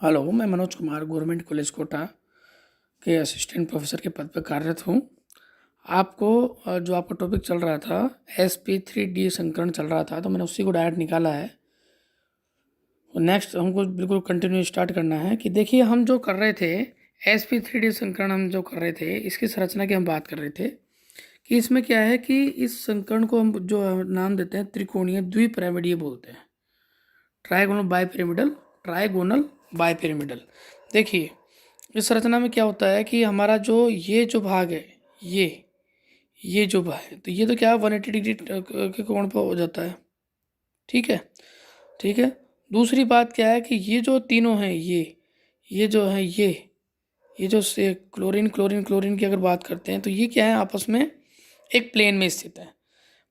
Hello, मैं Manoj Kumar government college Kota के assistant professor के पद पर कार्यरत हूँ। आपको जो आपका टॉपिक चल रहा था sp3d संकरण चल रहा था, तो मैंने उसी को डायरेक्ट निकाला है। और नेक्स्ट हमको बिल्कुल कंटिन्यू स्टार्ट करना है कि देखिए, हम जो कर रहे थे sp3d संकरण, हम जो कर रहे थे इसकी संरचना की हम बात कर रहे थे कि इसमें क्या है कि इस संकरण को हम जो नाम देते हैं त्रिकोणीय द्विपिरामिडीय बोलते हैं। Trigonal bipyramidal. देखिए, इस संरचना में क्या होता है कि हमारा ये जो भाग है, ये जो भाग है, तो ये तो क्या है 180 डिग्री के कोण पर हो जाता है। ठीक है, ठीक है। दूसरी बात क्या है कि ये जो तीनों हैं, ये जो है, ये जो से क्लोरीन क्लोरीन क्लोरीन की अगर बात करते हैं तो ये क्या है, आपस में एक प्लेन में स्थित है।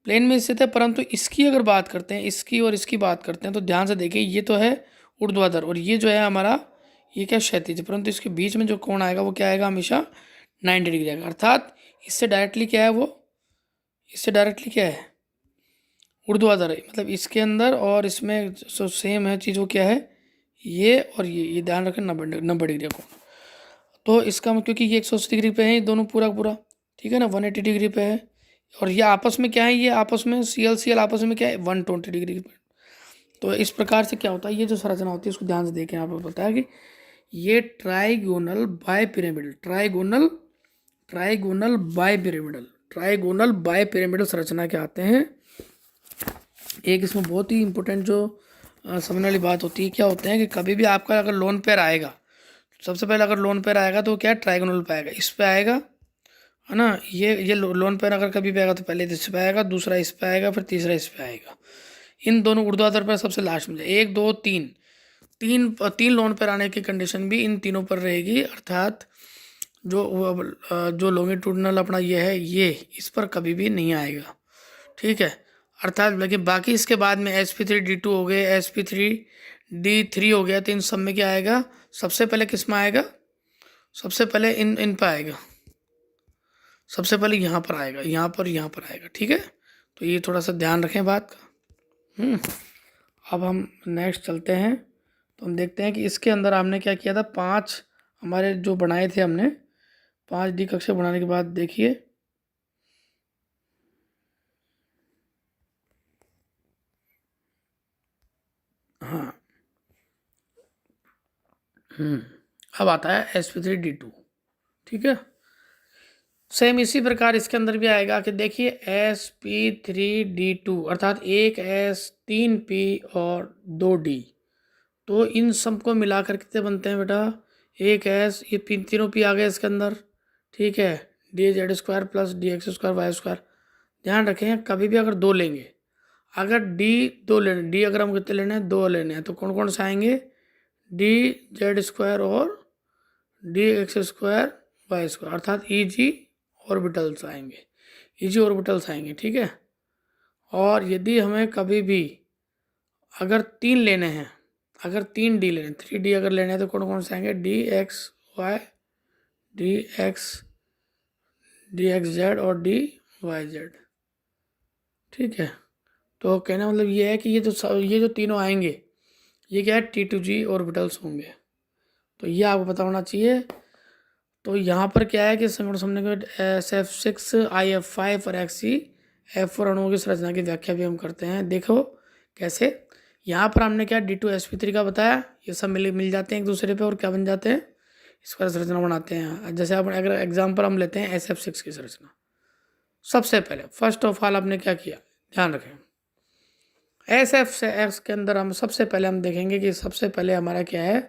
प्लेन में स्थित है, परंतु इसकी अगर बात करते हैं, इसकी और इसकी बात करते हैं, तो ध्यान से देखिए, ये तो है ऊर्ध्वाधर और ये जो है हमारा, ये क्या क्षैतिज, परंतु इसके बीच में जो कोण आएगा वो क्या आएगा, हमेशा 90 डिग्री आएगा। अर्थात इससे डायरेक्टली क्या है, वो इससे डायरेक्टली क्या है, ऊर्ध्वाधर है। मतलब इसके अंदर और इसमें जो सेम है चीज़, वो क्या है, ये और ये ध्यान रखें, 90 डिग्री का कोण। तो इसका क्योंकि ये 180 डिग्री पे है, ये दोनों पूरा पूरा, ठीक है ना, 180 डिग्री पे है। और ये आपस में क्या है, ये आपस में CL आपस में क्या है, 120 डिग्री पे। तो इस प्रकार से क्या होता है, ये जो संरचना होती है उसको ध्यान से देखें। यहाँ पर बताया कि ये ट्राइगोनल बाइपिरामिडल, ट्राइगोनल बाइपिरामिडल संरचना के आते हैं। एक इसमें बहुत ही इंपॉर्टेंट जो समझने वाली बात होती है, क्या होते हैं कि कभी भी आपका अगर लोन पेयर आएगा, सबसे पहले अगर लोन पेयर आएगा तो क्या ट्राइगोनल पे आएगा, इस पे आएगा, है ना। ये लोन पेयर अगर कभी भी आएगा तो पहले इस पे आएगा, दूसरा इस पे आएगा, फिर तीसरा इस पे आएगा। इन दोनों ऊर्ध्वाधर पर सबसे लास्ट में 1 2 3 तीन लोन पेयर आने की कंडीशन भी इन तीनों पर रहेगी। अर्थात जो लॉन्गिट्यूडनल अपना ये है, ये इस पर कभी भी नहीं आएगा। ठीक है। अर्थात लेकिन बाकी इसके बाद में sp3d2 हो गए, sp3d3 हो गया, तो इन सब में क्या आएगा, सबसे पहले किस में आएगा, सबसे पहले इन पर आएगा, सबसे पहले यहाँ पर आएगा, यहाँ पर आएगा। ठीक है, तो ये थोड़ा सा ध्यान रखें बात का। अब हम नेक्स्ट चलते हैं, तो हम देखते हैं कि इसके अंदर हमने क्या किया था, 5 हमारे जो बनाए थे हमने, 5D कक्षा बनाने के बाद देखिए, हाँ, अब आता है sp3d2। ठीक है, सेम इसी प्रकार इसके अंदर भी आएगा कि देखिए sp3d2 अर्थात एक S 3p और 2d, तो इन सब को मिलाकर कितने बनते हैं बेटा, एक S, ये तीनों p आ गए इसके अंदर। ठीक है, dz² प्लस dx²y²। ध्यान रखें, कभी भी अगर दो लेंगे, अगर दो लेने, डी अगर हम कितने लेने हैं, 2 लेने हैं, तो कौन कौन से आएंगे, dz² और dx²y², अर्थात EG ऑर्बिटल्स आएंगे। ठीक है। और यदि हमें कभी भी अगर 3 लेने हैं, अगर 3D लेने, 3D अगर लेने हैं, तो कौन कौन से आएंगे, dxy, dxz और dyz। ठीक है, तो कहना मतलब ये है कि ये जो तीनों आएंगे, ये क्या है, T2G ऑर्बिटल्स होंगे। तो ये आपको पता होना चाहिए। तो यहाँ पर क्या है कि संगठन समझने के SF6 IF5 और XC F4 अणुओं की संरचना की व्याख्या भी हम करते हैं। देखो कैसे, यहाँ पर हमने क्या D2sp3 का बताया, ये सब मिल जाते हैं एक दूसरे पे और क्या बन जाते हैं, इसका संरचना बनाते हैं। जैसे अपन अगर एग्जाम्पल हम लेते हैं SF6 की संरचना, सबसे पहले फर्स्ट ऑफ ऑल आपने क्या किया, ध्यान रखें, SF6 के अंदर हम सबसे पहले हम देखेंगे कि सबसे पहले हमारा क्या है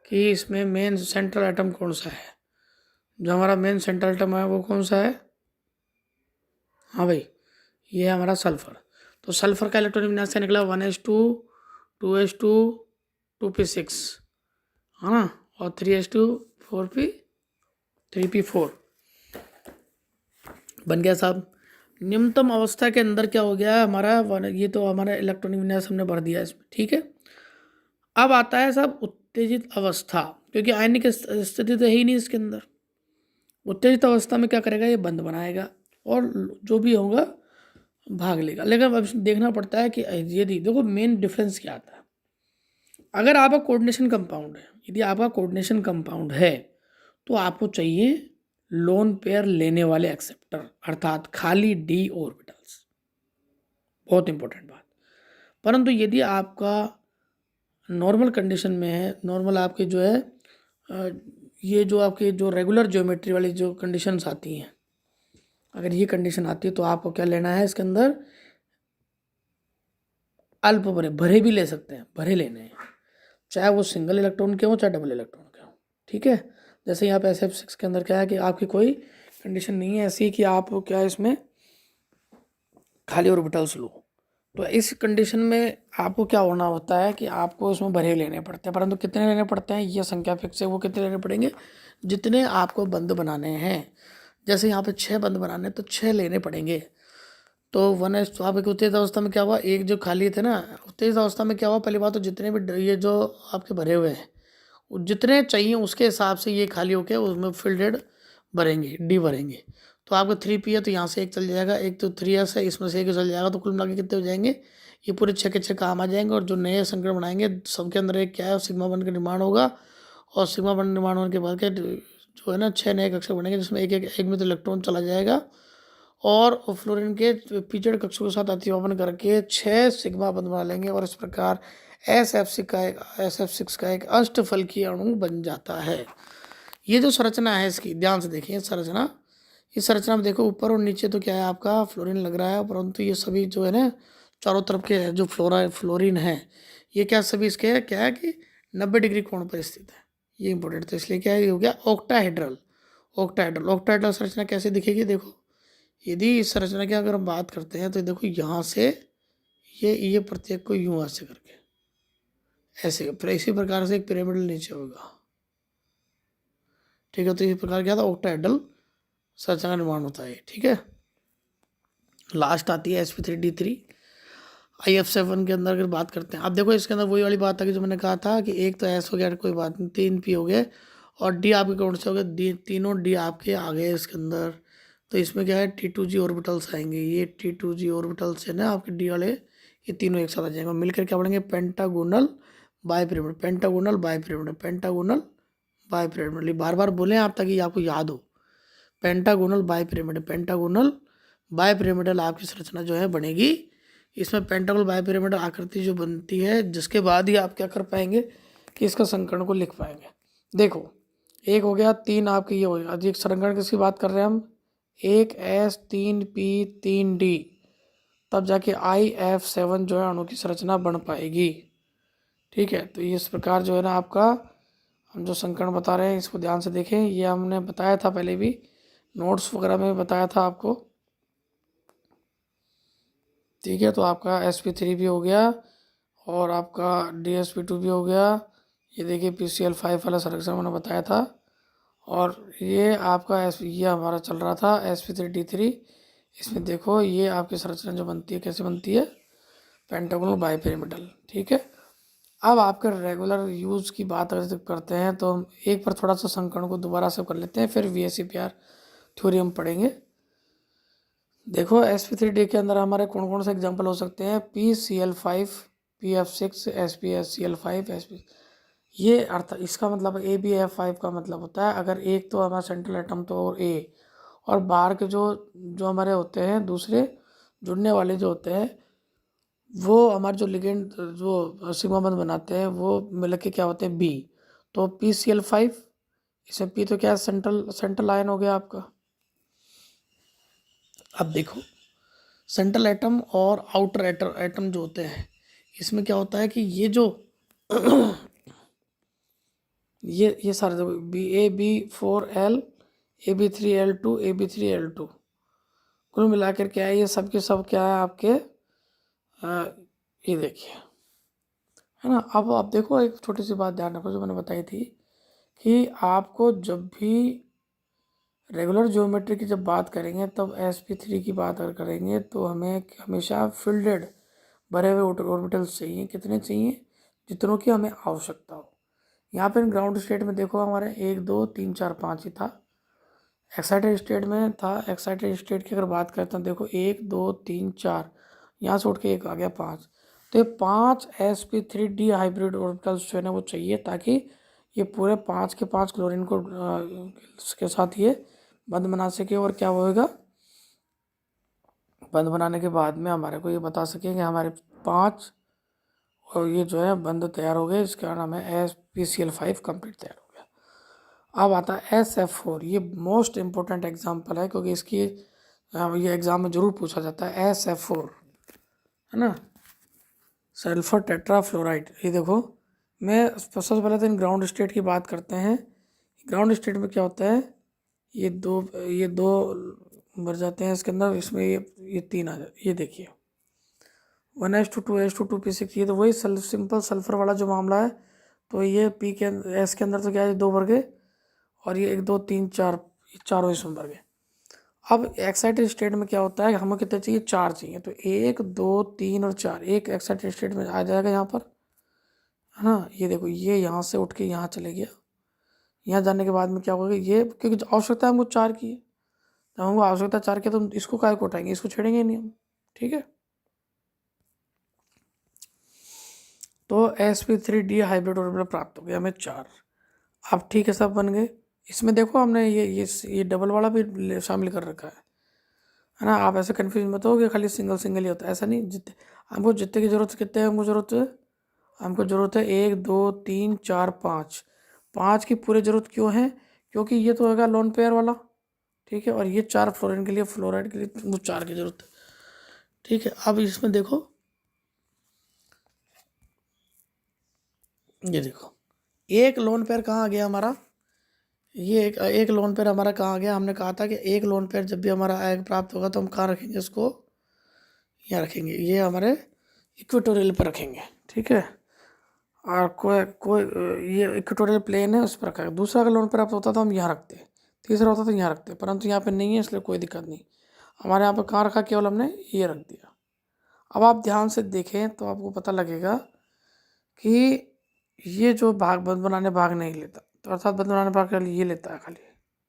कि इसमें मेन सेंट्रल एटम कौन सा है। जो हमारा मेन सेंट्रल एटम है वो कौन सा है, हाँ भाई, ये है हमारा सल्फर। तो सल्फर का इलेक्ट्रॉनिक विन्यास क्या निकला, 1s2 2s2 2p6, है ना, और 3s2 4p 3p4 बन गया साहब। निम्नतम अवस्था के अंदर क्या हो गया हमारा, ये तो हमारा इलेक्ट्रॉनिक विन्यास हमने भर दिया इसमें। ठीक है, अब आता है साहब उत्तेजित अवस्था, क्योंकि आयनिक स्थिति तो है ही नहीं इसके अंदर। उत्तेजित अवस्था में क्या करेगा, ये बंद बनाएगा और जो भी होगा भाग लेगा। लेकिन अब देखना पड़ता है कि यदि देखो मेन डिफरेंस क्या आता है, अगर आपका कोऑर्डिनेशन कंपाउंड है, यदि आपका कोऑर्डिनेशन कंपाउंड है तो आपको चाहिए लोन पेयर लेने वाले एक्सेप्टर, अर्थात खाली डी ऑर्बिटल्स। बहुत इंपॉर्टेंट बात। परंतु यदि आपका नॉर्मल कंडीशन में है, नॉर्मल आपके जो है ये जो आपके जो रेगुलर ज्योमेट्री वाली जो कंडीशंस आती हैं, अगर ये कंडीशन आती है तो आपको क्या लेना है, इसके अंदर अल्प भरे, भरे भी ले सकते हैं, भरे लेने हैं, चाहे वो सिंगल इलेक्ट्रॉन के हो चाहे डबल इलेक्ट्रॉन के हो। ठीक है, जैसे यहाँ पे SF6 के अंदर क्या है कि आपकी कोई कंडीशन नहीं है ऐसी कि आप क्या इसमें खाली ऑर्बिटल्स लो, तो इस कंडीशन में आपको क्या होना होता है कि आपको उसमें भरे लेने पड़ते हैं। परंतु कितने लेने पड़ते हैं, ये संख्या फिक्स है, वो कितने लेने पड़ेंगे, जितने आपको बंद बनाने हैं। जैसे यहाँ पे 6 बंद बनाने तो 6 लेने पड़ेंगे। तो तो आप एक उत्तेजित अवस्था में क्या हुआ, एक जो खाली थे ना, उत्तेजित अवस्था में क्या हुआ, पहली बात तो जितने भी ये जो आपके भरे हुए हैं जितने चाहिए उसके हिसाब से ये खाली होके उसमें फिल्डेड भरेंगे, डी भरेंगे। तो आपका 3p है तो यहाँ से एक चल जाएगा, एक तो 3s है इसमें से एक चल जाएगा, तो कुल मिला के कितने हो जाएंगे, ये पूरे 6 के 6 काम आ जाएंगे। और जो नए संकट बनाएंगे सबके अंदर एक क्या है, सिग्मा वन का निर्माण होगा। और सिग्मा वन निर्माण होने के बाद क्या जो है ना 6 नए कक्षक बनेंगे, जिसमें एक में तो इलेक्ट्रॉन चला जाएगा। और फ्लोरीन के पीछड़ कक्षों के साथ अतिव्यापन करके 6 सिग्मा बंध बना लेंगे। और इस प्रकार SF6 का एक अष्टफलकीय अणु बन जाता है। ये जो संरचना है इसकी ध्यान से देखिए, संरचना, इस संरचना में देखो ऊपर और नीचे तो क्या है आपका फ्लोरीन लग रहा है, परंतु ये सभी जो है ना चारों तरफ के जो फ्लोरीन है, ये क्या सभी इसके क्या है कि 90 डिग्री कोण पर स्थित है। ये इंपॉर्टेंट, तो इसलिए क्या है, ये हो गया ऑक्टाहेड्रल। ऑक्टाहेड्रल संरचना कैसे दिखेगी, देखो यदि इस संरचना की अगर हम बात करते हैं तो देखो यहाँ से ये प्रत्येक को यूं ऐसे करके ऐसे, फिर इसी प्रकार से एक पिरामिडल नीचे होगा। ठीक है, तो इस प्रकार क्या था, ऑक्टाहेड्रल संरचना का निर्माण होता है। ठीक है, लास्ट आती है sp3d3। IF7 के अंदर अगर बात करते हैं, अब देखो इसके अंदर वही वाली बात है कि जो मैंने कहा था कि एक तो S हो गया, कोई बात नहीं, 3p हो गए, और D आपके कौन से हो गए, तीनों D आपके आ गए इसके अंदर। तो इसमें क्या है, T2g ऑर्बिटल्स आएंगे, ये T2g ऑर्बिटल्स है ना आपके D वाले, ये तीनों एक साथ आ जाएंगे, मिलकर क्या बनेंगे, पेंटागोनल बाइपिरामिड, पेंटागोनल बाइपिरामिड, पेंटागोनल बाइपिरामिड। ये बार बार बोलें आप ताकि आपको याद हो, पेंटागोनल बाइपिरामिड, पेंटागोनल बाइपिरामिडल आपकी संरचना जो है बनेगी। इसमें पेंटागोनल बाइपिरामिडल आकृति जो बनती है, जिसके बाद ही आप क्या कर पाएंगे कि इसका संकरण को लिख पाएंगे। देखो एक हो गया, 3 आपके ये हो गया, अधिक संकरण किसकी बात कर रहे हैं हम, 1s 3p 3d, तब जाके IF7 जो है अणु की संरचना बन पाएगी। ठीक है, तो इस प्रकार जो है ना आपका हम जो संकरण बता रहे हैं इसको ध्यान से देखें, ये हमने बताया था पहले भी, नोट्स वगैरह में बताया था आपको। ठीक है, तो आपका sp3 भी हो गया और आपका dsp2 भी हो गया। ये देखिए PCl5 वाला संरक्षण मैंने बताया था। और ये आपका ये हमारा चल रहा था sp3d3। इसमें देखो ये आपकी संरचना जो बनती है कैसे बनती है, पेंटागोनल बाइपिरामिडल। ठीक है, अब आपके रेगुलर यूज़ की बात अगर करते हैं तो हम एक पर थोड़ा सा संकरण को दोबारा से कर लेते हैं, फिर VSEPR थ्योरी हम पढ़ेंगे। देखो sp3d के अंदर हमारे कौन कौन से एग्जांपल हो सकते हैं, PCl5 PF6 SpCl5 sp, ये अर्थ इसका मतलब AbF5 का मतलब होता है अगर एक तो हमारा सेंट्रल एटम तो और A, और बाहर के जो जो हमारे होते हैं दूसरे जुड़ने वाले जो होते हैं वो हमारे जो लिगेंड जो सिग्मा बंध बनाते हैं वो मिल के क्या होते हैं B। तो PCl5, इसमें P तो क्या है, सेंट्रल आयन हो गया आपका। अब देखो सेंट्रल एटम और आउटर एटम जो होते हैं, इसमें क्या होता है कि ये जो ये सारे AB4L AB3L2 AB3L2 कुल मिलाकर क्या है, ये सब के सब क्या है आपके ये देखिए है ना। अब आप देखो एक छोटी सी बात ध्यान रखो जो मैंने बताई थी कि आपको जब भी रेगुलर ज्योमेट्री की जब बात करेंगे तब sp3 की बात अगर करेंगे तो हमें हमेशा फिल्डेड भरे हुए ऑर्बिटल्स चाहिए। कितने चाहिए, जितनों की हमें आवश्यकता हो। यहाँ पे ग्राउंड स्टेट में देखो हमारे 1 2 3 4 5 ही था, एक्साइटेड स्टेट में था, एक्साइटेड स्टेट की अगर बात करते हैं देखो 1 2 3 4, यहाँ से उठ के एक आ गया 5। तो ये 5 sp3d हाइब्रिड ऑर्बिटल्स जो है ना वो चाहिए, ताकि ये पूरे 5 के 5 क्लोरीन को के साथ ये बंध बना सके। और क्या होगा, बंध बनाने के बाद में हमारे को ये बता सके कि हमारे 5 और ये जो है बंध तैयार हो गए। इसका नाम है SpCl5 कंप्लीट तैयार हो गया। अब आता है SF4। ये मोस्ट इम्पोर्टेंट एग्जाम्पल है, क्योंकि इसकी ये एग्जाम में जरूर पूछा जाता है। SF4 है ना, सल्फर टेट्राफ्लोराइड। ये देखो, मैं सबसे पहले तो इन ग्राउंड स्टेट की बात करते हैं। ग्राउंड स्टेट में क्या होता है, ये दो मर जाते हैं इसके अंदर, इसमें ये 3 आ जाते। ये देखिए 1s2 2s2 2p6, ये तो वही सिंपल सल्फर वाला जो मामला है। तो ये पी के एस के अंदर तो क्या है, 2 भर गए, और ये 1 2 3 4, चारों इसमें भर गए। अब एक्साइटेड स्टेट में क्या होता है, हमें कितने चाहिए, 4 चाहिए। तो 1 2 3 और 4 एक एक्साइटेड स्टेट में आ जाएगा यहाँ पर, है ना। ये देखो, ये यहाँ से उठ के यहाँ चले गया। यहाँ जाने के बाद में क्या होगा, ये क्योंकि आवश्यकता हमको 4 की है, जब हमको आवश्यकता 4 की है तो इसको काय को उठाएंगे, इसको छेड़ेंगे ही नहीं हम, ठीक है। तो sp3d हाइब्रिड ऑर्बिटल प्राप्त हो गया हमें 4। अब ठीक है, सब बन गए। इसमें देखो हमने ये डबल वाला भी शामिल कर रखा है ना। आप ऐसे कंफ्यूज मत हो कि खाली सिंगल सिंगल ही होता है, ऐसा नहीं। हमको जितने की जरूरत, कितने हमको जरूरत है, हमको ज़रूरत है 1 2 3 4 5। 5 की पूरी ज़रूरत क्यों है, क्योंकि ये तो होगा लोन पेयर वाला, ठीक है। और ये 4 फ्लोरीन के लिए, फ्लोराइड के लिए वो 4 की ज़रूरत है, ठीक है। अब इसमें देखो, ये देखो एक लोन पेयर कहाँ आ गया हमारा, ये एक लोन पेयर हमारा कहाँ आ गया। हमने कहा था कि एक लोन पेयर जब भी हमारा एग प्राप्त होगा तो हम कहाँ रखेंगे इसको, यहाँ रखेंगे, ये हमारे इक्वेटोरियल पर रखेंगे, ठीक है। और कोई कोई ये इक्वेटोरियल प्लेन है उस पर रखा है। दूसरा अगर लोन पर आप होता तो हम यहाँ रखते, तीसरा होता तो यहाँ रखते, परंतु यहाँ पे नहीं है, इसलिए कोई दिक्कत नहीं। हमारे यहाँ पर कहाँ रखा, केवल हमने ये रख दिया। अब आप ध्यान से देखें तो आपको पता लगेगा कि ये जो भाग बंद बनाने भाग नहीं लेता, तो अर्थात बंद बनाने भाग खाली ये लेता है, खाली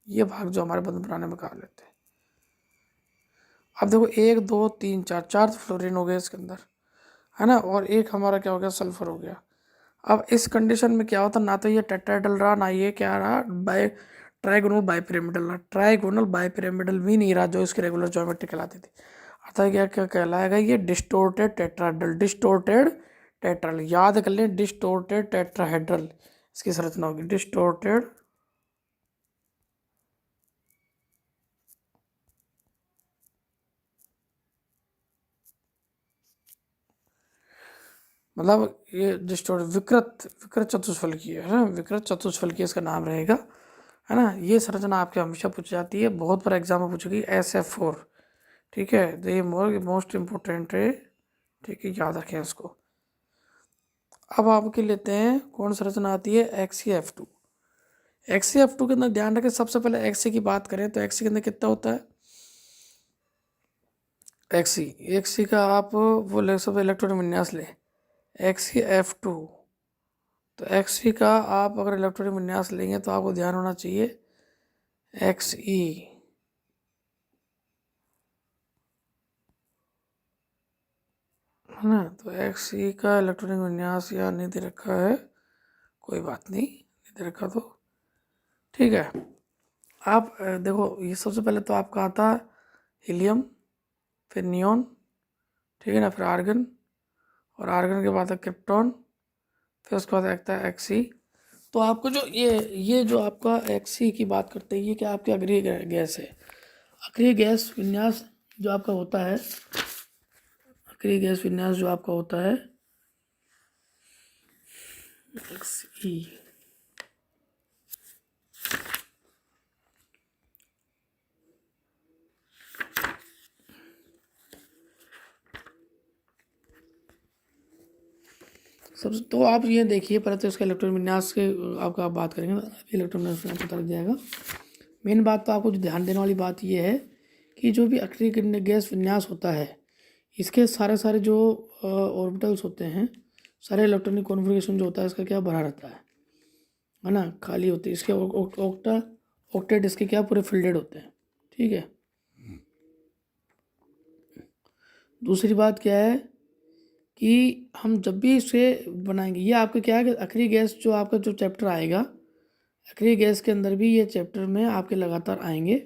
ये भाग जो हमारे बंद बनाने में काम लेते हैं। अब देखो 1 2 3 4, 4 फ्लोरीन हो गए इसके अंदर, है ना, और एक हमारा क्या हो गया, सल्फर हो गया। अब इस कंडीशन में क्या होता, ना तो ये टेट्राहेड्रल रहा, ना ये क्या रहा, ट्राइगोनल बाइपिरामिडल रहा। ट्राइगोनल बाइपिरामिडल भी नहीं रहा, जो इसकी रेगुलर ज्योमेट्री कहलाती थी। अर्थात क्या क्या कहलाएगा, ये डिस्टोर्टेड टेट्राहेड्रल। डिस्टोर्टेड टेट्राल, याद कर लें, डिस्टोर्टेड टेट्राहेड्रल इसकी संरचना होगी, डिस्टोर्टेड मतलब ये डिस्टोर्ट विकृत विकृत चतुष्फलकीय है ना, विकृत चतुष्फलकीय इसका नाम रहेगा, है ना। ये संरचना आपके हमेशा पूछी जाती है, बहुत बार एग्जाम में पूछेगी, SF4, ठीक है। तो ये मोस्ट इम्पोर्टेंट है, ठीक है, याद रखें इसको। अब आपके लेते हैं कौन संरचना आती है, XeF2। XeF2 के अंदर ध्यान रखें, सबसे पहले Xe की बात करें तो Xe के अंदर कितना होता है, Xe का आप वो ले सब इलेक्ट्रॉन विन्यास ले, XeF2। तो Xe का आप अगर इलेक्ट्रॉन विन्यास लेंगे तो आपको ध्यान होना चाहिए Xe, है ना। तो Xe का इलेक्ट्रॉनिक विन्यास यहाँ नहीं दे रखा है, कोई बात नहीं, नहीं दे रखा तो ठीक है। आप देखो, ये सबसे पहले तो आपका आता है हीलियम, फिर नियॉन, ठीक है ना, फिर आर्गन, और आर्गन के बाद है क्रिप्टॉन, फिर उसके बाद आता है Xe। तो आपको जो ये जो आपका Xe की बात करते हैं, ये क्या आपकी अग्रिय गैस है। अक्रिय गैस विन्यास जो आपका होता है, अक्रिय गैस विन्यास जो आपका होता है Xe, सब। तो आप ये देखिए, पहले तो इसका इलेक्ट्रॉन विन्यास के आपका आप बात करेंगे, अभी इलेक्ट्रॉन विन्यास पता लग जाएगा। मेन बात तो आपको जो ध्यान देने वाली बात ये है कि जो भी अक्रिय गैस विन्यास होता है, इसके सारे सारे जो ऑर्बिटल्स होते हैं, सारे इलेक्ट्रॉनिक कॉन्फ़िगरेशन जो होता है इसका क्या भरा रहता है ना, खाली होती है। इसके ऑक्टेट इसके क्या पूरे फिल्डेड होते हैं, ठीक है। दूसरी बात क्या है कि हम जब भी इसे बनाएंगे, ये आपका क्या है कि आखिरी गैस जो आपका जो चैप्टर आएगा, आखिरी गैस के अंदर भी ये चैप्टर में आपके लगातार आएंगे।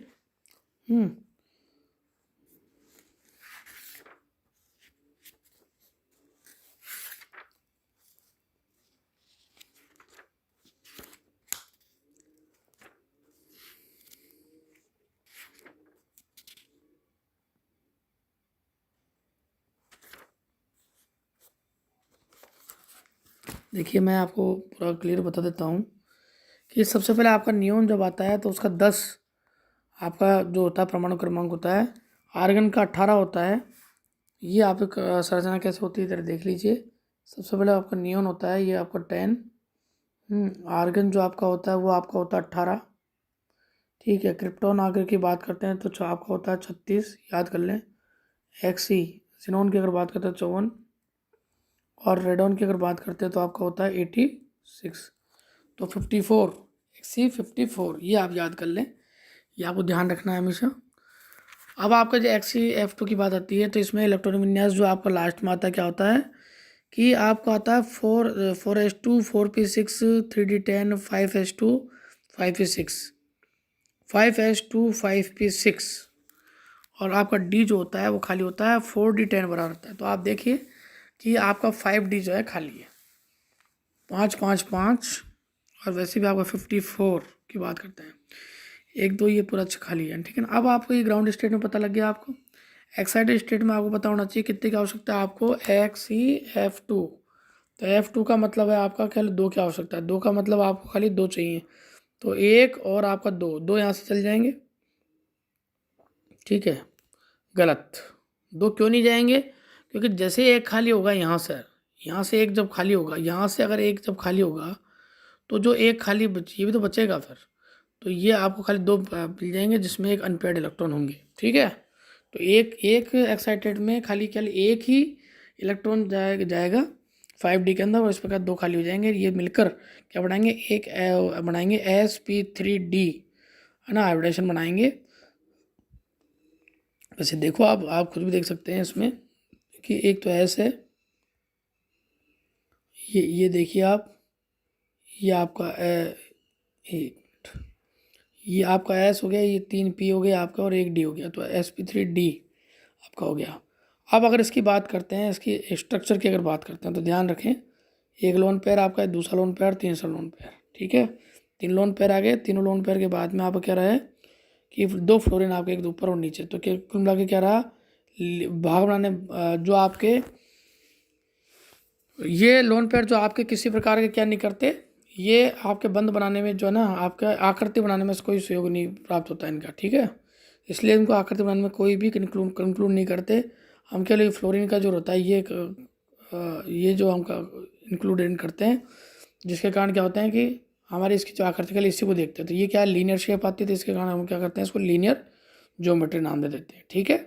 देखिए मैं आपको पूरा क्लियर बता देता हूँ कि सबसे पहले आपका नियोन जब आता है तो उसका 10 आपका जो होता है परमाणु क्रमांक होता है, आर्गन का 18 होता है। ये आपकी संरचना कैसे होती है इधर देख लीजिए। सबसे पहले आपका नियोन होता है, ये आपका 10, आर्गन जो आपका होता है वो आपका होता है 18, ठीक है। क्रिप्टॉन आगे की बात करते हैं तो आपका होता है 36, याद कर लें। एक्सी जिनोन की अगर बात करते हैं 54, और रेडॉन की अगर बात करते हैं तो आपका होता है 86, तो 54, एक्सी 54, ये आप याद कर लें, ये आपको ध्यान रखना है हमेशा। अब आपका जो XeF2 की बात आती है तो इसमें इलेक्ट्रॉनिक विन्यास जो आपका लास्ट में आता है क्या होता है कि आपका आता है 4s2 4p6 3d10 5s2 5p6 5s2 5p6, और आपका डी जो होता है वो खाली होता है 4d10 बराबर होता है। तो आप देखिए कि आपका 5d जो है खाली है, 5 5 5, और वैसे भी आपका 54 की बात करते हैं, 1 2 ये पूरा खाली है, ठीक है ना। अब आपको ये ग्राउंड स्टेट में पता लग गया। आपको एक्साइटेड स्टेट में आपको पता होना चाहिए कितने की आवश्यकता है आपको, XeF2। तो F2 का मतलब है आपका खाली 2 की आवश्यकता है, 2 का मतलब आपको खाली 2 चाहिए, तो 1 और आपका 2, 2 यहाँ से चल जाएंगे, ठीक है। गलत, 2 क्यों नहीं जाएंगे, क्योंकि जैसे एक खाली होगा यहाँ से एक जब खाली होगा, यहाँ से अगर एक जब खाली होगा तो जो एक खाली ये भी तो बचेगा फिर, तो ये आपको खाली 2 मिल जाएंगे जिसमें एक अनपेयर्ड इलेक्ट्रॉन होंगे, ठीक है। तो एक एक एक्साइटेड में खाली एक ही इलेक्ट्रॉन जाएगा 5d के अंदर, और इस प्रकार 2 खाली हो जाएंगे। ये मिलकर क्या बनाएंगे, एक बनाएंगे sp3d, है ना, हाइब्रिडेशन बनाएंगे। वैसे देखो आप खुद भी देख सकते हैं इसमें कि एक तो S है, ये देखिए आप, ये आपका ये आपका S हो गया, ये 3p हो गया आपका, और 1d हो गया, तो sp3d आपका हो गया। अब अगर इसकी बात करते हैं, इसकी स्ट्रक्चर की अगर बात करते हैं तो ध्यान रखें, एक लोन पेयर आपका है, दूसरा लोन पेयर, तीसरा लोन पेयर, ठीक है। 3 लोन पेयर आ गए, तीनों लोन पेयर के बाद में आपका क्या रहा है कि 2 फ्लोरीन आपके, एक ऊपर और नीचे, तो कुल मिला के क्या रहा, भाग बनाने जो आपके ये लोन पेयर जो आपके किसी प्रकार के क्या नहीं करते, ये आपके बंद बनाने में जो है ना, आपका आकृति बनाने में कोई सहयोग नहीं प्राप्त होता है इनका, ठीक है। इसलिए इनको आकृति बनाने में कोई भी कंक्लूड नहीं करते। हम के लिए फ्लोरीन का जो होता है ये जो हम इंक्लूडेड करते हैं, जिसके कारण क्या होता है कि हमारी इसकी जो आकृति के लिए इसी को देखते हैं, तो ये क्या लीनियर शेप आती है, तो इसके कारण हम क्या करते हैं, इसको लीनियर ज्योमेट्री नाम दे देते हैं, ठीक है।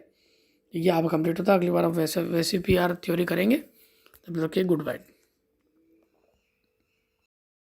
ये आप कंप्लीट होता है, अगली बार आप वैसे PR थ्योरी करेंगे। तब तक के गुड बाय।